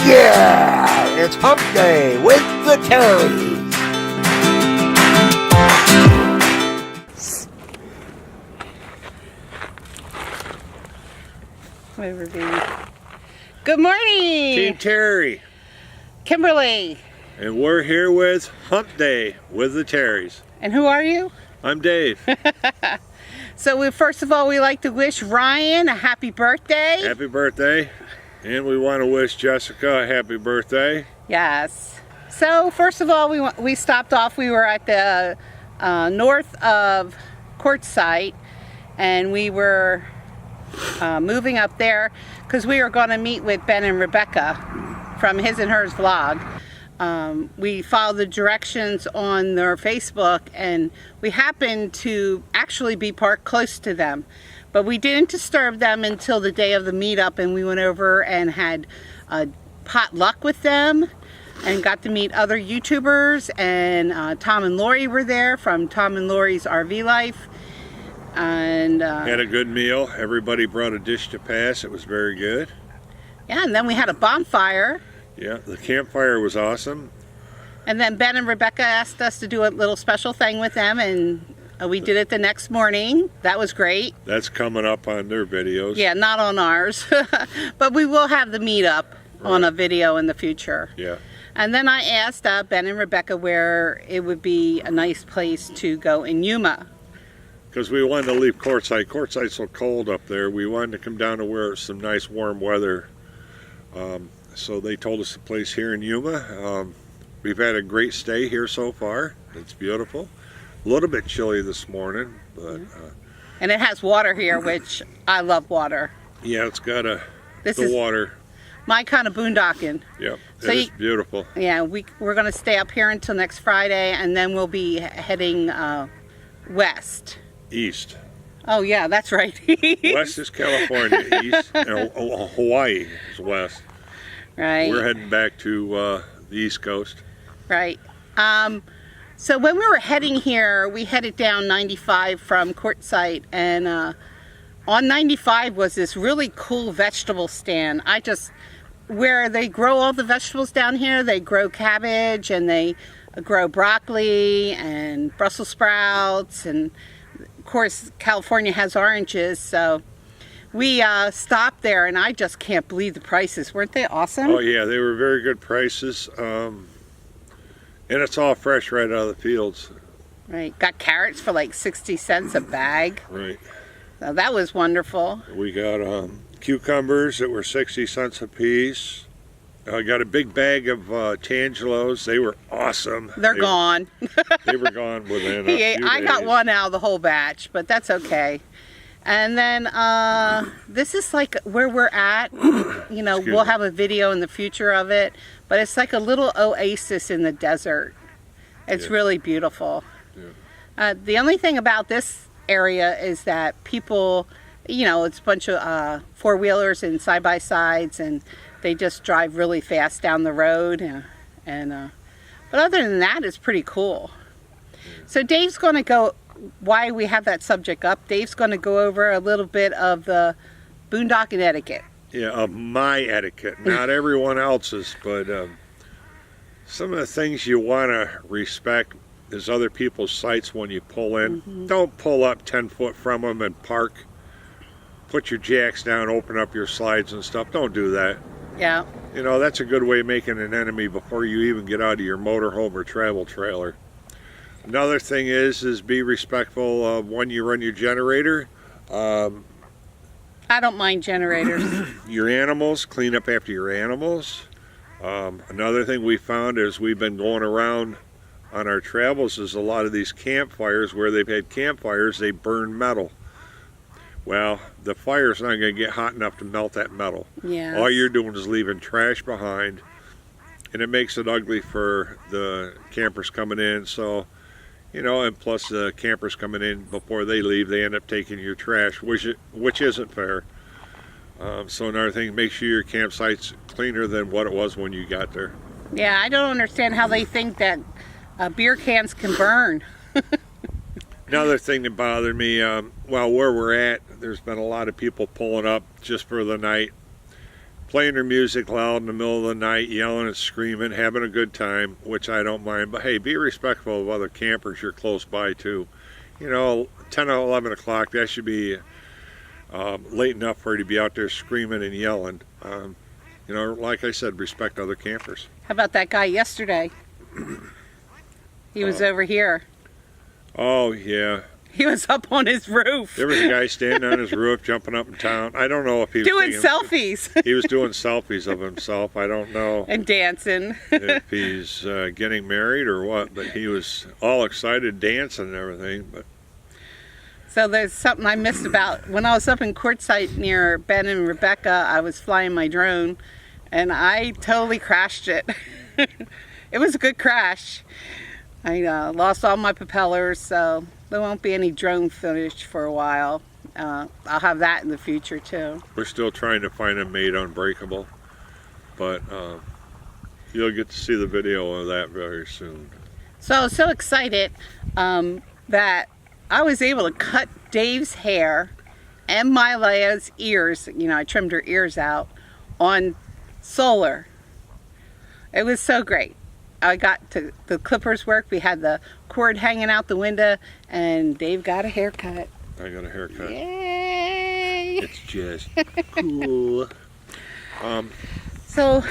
Yeah! It's hump day with the Terrys. Good morning! Team Terry. Kimberly. And we're here with Hump Day with the Terrys. And who are you? I'm Dave. So first of all, we like to wish Ryan a happy birthday. Happy birthday. And we want to wish Jessica a happy birthday. Yes. So first of all, we stopped off. We were at the north of Quartzsite, and we were moving up there because we were going to meet with Ben and Rebecca from His and Hers vlog. We followed the directions on their Facebook, and we happened to actually be parked close to them. But we didn't disturb them until the day of the meetup, and we went over and had potluck with them and got to meet other YouTubers, and Tom and Lori were there from Tom and Lori's RV Life. And had a good meal. Everybody brought a dish to pass. It was very good. Yeah, and then we had a bonfire. Yeah, the campfire was awesome. And then Ben and Rebecca asked us to do a little special thing with them, and we did it the next morning. That was great. That's coming up on their videos. Yeah, not on ours. But we will have the meetup on a video in the future. Yeah. And then I asked Ben and Rebecca where it would be a nice place to go in Yuma. Because we wanted to leave Quartzsite. Quartzsite's so cold up there. We wanted to come down to where it's some nice warm weather. So they told us a place here in Yuma. We've had a great stay here so far. It's beautiful. A little bit chilly this morning, but and it has water here, which I love water. yeah, it's got the is water. My kind of boondocking. Yep, So it's beautiful. Yeah, we're going to stay up here until next Friday, and then we'll be heading west. East. Oh yeah, that's right. West is California. East, and Hawaii is west. Right. We're heading back to the East Coast. Right. So when we were heading here, we headed down 95 from Quartzsite, and on 95 was this really cool vegetable stand. Where they grow all the vegetables down here, they grow cabbage, and they grow broccoli and Brussels sprouts, and of course California has oranges, so we stopped there, and I just can't believe the prices. Weren't they awesome? Oh yeah, they were very good prices. And it's all fresh right out of the fields. Right. Got carrots for like 60 cents a bag. Right. So that was wonderful. We got cucumbers that were 60 cents a piece. I got a big bag of Tangelos. They were awesome. They're gone. They were gone within a few I got days. one out of the whole batch, but that's okay. And then this is like where we're at. You know, we'll have a video in the future of it, but it's like a little oasis in the desert. It's really beautiful. Yeah. The only thing about this area is that people, you know, it's a bunch of four-wheelers and side-by-sides, and they just drive really fast down the road. But other than that, it's pretty cool. So Dave's going to go. Why we have that subject up, Dave's going to go over a little bit of the boondocking etiquette. Yeah, of my etiquette, not everyone else's, but some of the things you want to respect is other people's sites when you pull in. Don't pull up 10 foot from them and park. Put your jacks down, open up your slides and stuff. Don't do that. Yeah. You know, that's a good way of making an enemy before you even get out of your motorhome or travel trailer. Another thing is be respectful of when you run your generator. I don't mind generators. Your animals, clean up after your animals. Another thing we found as we've been going around on our travels is a lot of these campfires, where they've had campfires, they burn metal. Well, the fire's not going to get hot enough to melt that metal. Yeah. All you're doing is leaving trash behind, and it makes it ugly for the campers coming in. So, you know, and plus the campers coming in before they leave, they end up taking your trash, which isn't fair. So another thing, make sure your campsite's cleaner than what it was when you got there. Yeah, I don't understand how they think that beer cans can burn. Another thing that bothered me, well, where we're at, there's been a lot of people pulling up just for the night. playing their music loud in the middle of the night, yelling and screaming, having a good time, which I don't mind. But hey, be respectful of other campers you're close by too. You know, 10 or 11 o'clock, that should be late enough for you to be out there screaming and yelling. You know, like I said, respect other campers. How about that guy yesterday? He was over here. Oh, yeah. He was up on his roof. There was a guy standing on his roof, jumping up and down. I don't know if he was doing selfies. He was doing selfies of himself. I don't know. And dancing. If he's getting married or what, but he was all excited, dancing and everything. But so there's something I missed about when I was up in Quartzsite near Ben and Rebecca. I was flying my drone, and I totally crashed it. It was a good crash. I lost all my propellers, so there won't be any drone footage for a while. I'll have that in the future too. We're still trying to find a mate unbreakable, but you'll get to see the video of that very soon. So I was so excited that I was able to cut Dave's hair and Myla's ears. You know, I trimmed her ears out on solar. It was so great. I got to the clippers work. We had the cord hanging out the window, and Dave got a haircut. I got a haircut. Yay! It's just cool. So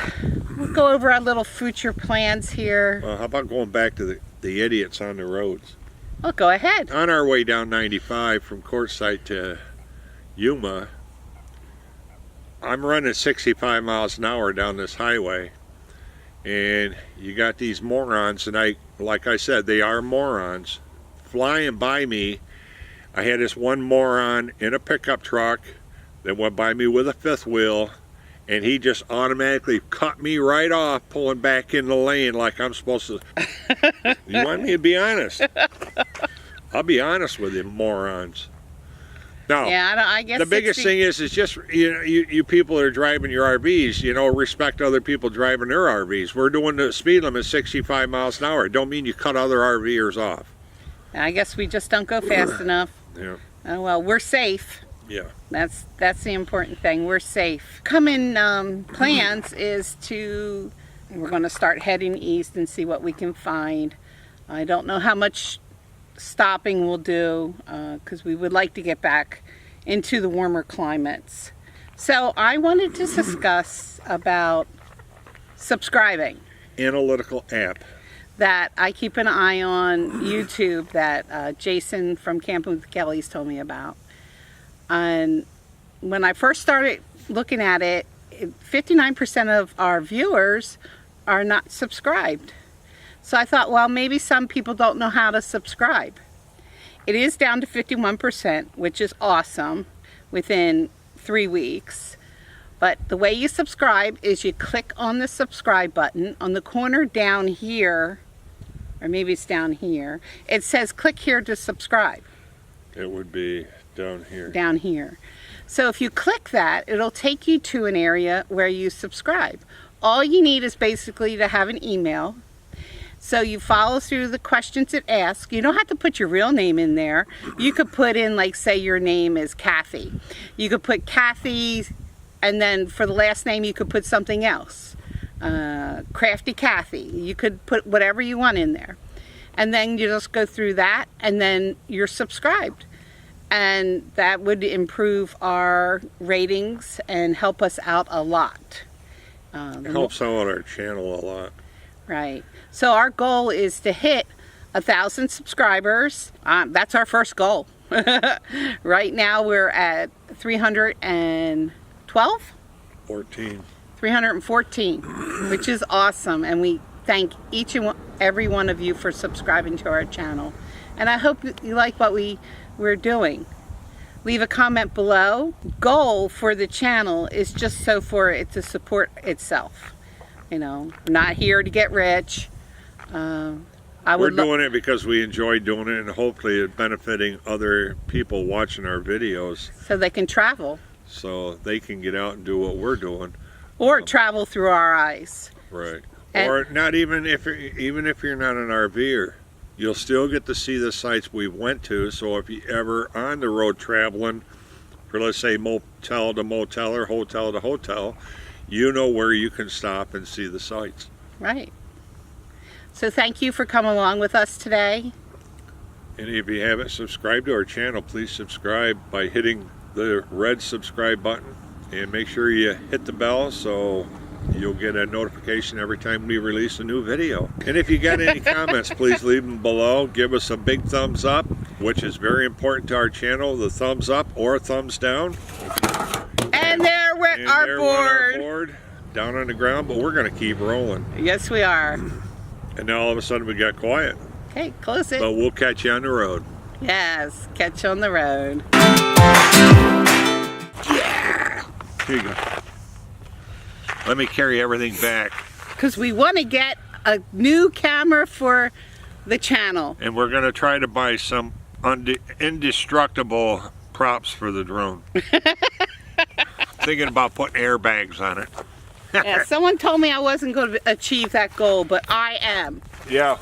we'll go over our little future plans here. How about going back to the idiots on the roads? Oh, go ahead. On our way down 95 from Quartzsite to Yuma, I'm running 65 miles an hour down this highway. And you got these morons, and like I said, they are morons, flying by me. I had this one moron in a pickup truck that went by me with a fifth wheel, and he just automatically cut me right off, pulling back in the lane like I'm supposed to. You want me to be honest? I'll be honest with you, morons. Now, yeah, I guess the biggest thing is just, you know, you people that are driving your RVs, you know, respect other people driving their RVs. We're doing the speed limit 65 miles an hour. Don't mean you cut other RVers off. I guess we just don't go fast enough. Yeah. Oh, well, we're safe. Yeah. That's the important thing. We're safe. Coming plans is we're going to start heading east and see what we can find. I don't know how much stopping we'll do because we would like to get back into the warmer climates. So I wanted to discuss about subscribing. Analytical app. That I keep an eye on YouTube that Jason from Camping with Kellys told me about. And when I first started looking at it, 59% of our viewers are not subscribed. So I thought, well, maybe some people don't know how to subscribe. It is down to 51%, which is awesome, within 3 weeks. But the way you subscribe is you click on the subscribe button on the corner down here, or maybe it's down here. It says click here to subscribe. It would be down here. Down here. So if you click that, it'll take you to an area where you subscribe. All you need is basically to have an email. So you follow through the questions it asks. You don't have to put your real name in there. You could put in, like, say your name is Kathy. You could put Kathy, and then for the last name you could put something else. Crafty Kathy. You could put whatever you want in there. And then you just go through that, and then you're subscribed. And that would improve our ratings and help us out a lot. It helps out our channel a lot. Right. So our goal is to hit 1,000 subscribers. That's our first goal. Right now we're at 312? 314, which is awesome. And we thank each and every one of you for subscribing to our channel. And I hope you like what we're doing. Leave a comment below. Goal for the channel is just so for it to support itself. You know, I'm not here to get rich. We're doing it because we enjoy doing it, and hopefully it's benefiting other people watching our videos. So they can travel. So they can get out and do what we're doing. Or travel through our eyes. Right. Or not even if you're not an RVer, you'll still get to see the sites we went to. So if you ever on the road traveling for, let's say, motel to motel or hotel to hotel, you know where you can stop and see the sights. Right. So thank you for coming along with us today. And if you haven't subscribed to our channel, please subscribe by hitting the red subscribe button, and make sure you hit the bell so you'll get a notification every time we release a new video. And if you got any comments, please leave them below. Give us a big thumbs up, which is very important to our channel, the thumbs up or thumbs down. And there went our board. Down on the ground, but we're going to keep rolling. Yes, we are. And now all of a sudden we got quiet. Okay, close it. But we'll catch you on the road. Yes, catch you on the road. Yeah! Here you go. Let me carry everything back. Because we want to get a new camera for the channel. And we're going to try to buy some indestructible props for the drone. Thinking about putting airbags on it. Yeah, someone told me I wasn't going to achieve that goal, but I am. Yeah,